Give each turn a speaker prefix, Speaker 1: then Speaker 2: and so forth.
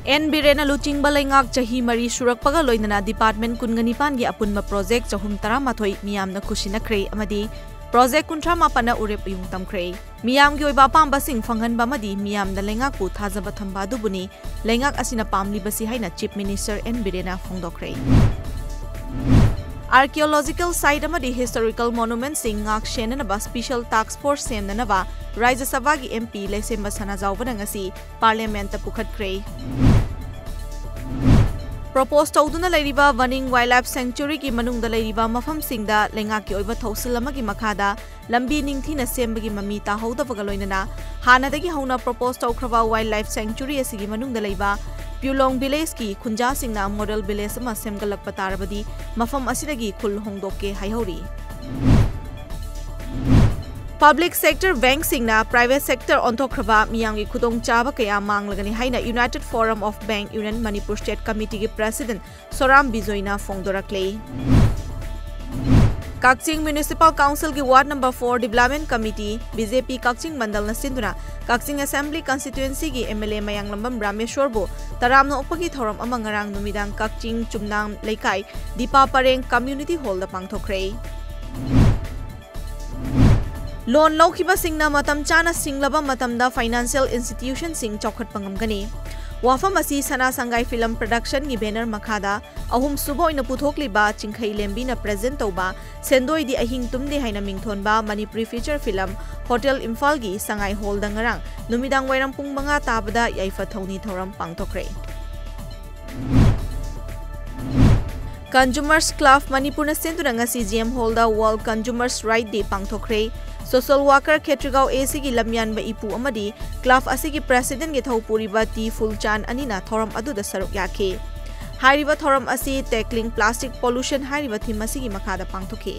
Speaker 1: N बिरेना लुचिंगबा लेंगाक चाही मरी सुरकपगा लोइनना department कुनगनिपान गी अपुनबा प्रोजेक्ट 413 मियामना खुशिनख्रे अमदी प्रोजेक्ट 38 उरेप युंग तमख्रे मियाम गी ओइबा पामबासिंग फंगहनबा मदी मियामना लेंगाकु थाजबा थंबा दुबुनी लेंगाक असिना पामलिबसी हाइना चीफ मिनिस्टर एन बिरेना फोंदोख्रे आर्कियोलॉजिकल साइट अमदी हिस्टोरिकल मोनुमेंट सिंग ngak shenanaba special task force सेमननबा राज्य सभा की एमपी लेसेम्बा सनाजाउबना ngasi पार्लियामेंट ता पुखटख्रे प्रपोज तौदुना लैरिबा वनिंग वाइल्डलाइफ सेंचुरी की मनुंगदा लैरिबा मफम सिंगदा लेंगा की ओइबा थौसिल अमगी मखादा लंबी निंगथीना सेमबगी ममी ताहौदबगा लोइनना हानादगी हौना प्रपोज तौख्रबा वाइल्डलाइफ सेंचुरी असिगी मनुंगदा लैबा प्यूलोंग विलेज की खुंजा सिंगना मॉडल विलेज अमा सेमगलकपा तारबदी मफम असिदगी खुल होंगदोके हाइहौरी पब्लिक सेक्टर बैंक सिंगना प्राइवेट सेक्टर ऑन्थोख्रबा मियांगी खुदोंग चाबा कया मांगलगनी हाइना United Forum of Bank Union Manipur State Committee के प्रेसिडेंट सोराम बिजोइना फोंगदोरक्ले काक्चिंग म्युनिसिपल काउंसिल की ward number 4 development committee BJP Kakching Mandal सिंधुना काक्चिंग असेंबली कंस्टिट्युएंसी की एमएलए मयांगलंबम रामेश्वरबो तरामनो ओपगी थौरम अमा ngarang नुमिदांग काक्चिंग चुमनांग लेकाई दीपा परेंग कम्युनिटी हॉल दा पांगथोख्रे लोन लौखिबा सिंगना मतम चाना सिंगलबा मतमदा फाइनेंशियल इंस्टीट्यूशन सिंग चौखटपा ngamgani वाफम असी सना संगाई फिल्म प्रोडक्शन की बैनर मखादा अहुम सुबोइना पुथोकलिबा चिंखै लेम्बीना प्रेजेंट तौबा सेंदोइदी अहिंग तुमदे हाइना मिंगथोनबा Manipuri feature film hotel Imphal की संगाई हॉल दा ngarang नुमिदांग वाइरम पुंग मंगा ताबदा याइफा थौनी थौरम पांगथोख्रे कंज्यूमर्स क्लब मणिपुर सेंदुना ngasi GM हॉल दा वर्ल्ड कंज्यूमर्स राइट डे पांगथोख्रे सोशल वर्कर खेत्रिगाव एसी की लमयानबा इपु अमदी क्लब असी की प्रेसिडेंट के थौपुरीबा टी फुलचान अनिना थौरम अदुदा सरुक याखे हाइरिबा थौरम असी टैकलिंग प्लास्टिक पोल्यूशन हाइरिबा थीम असी की मखादा पांगथोखे।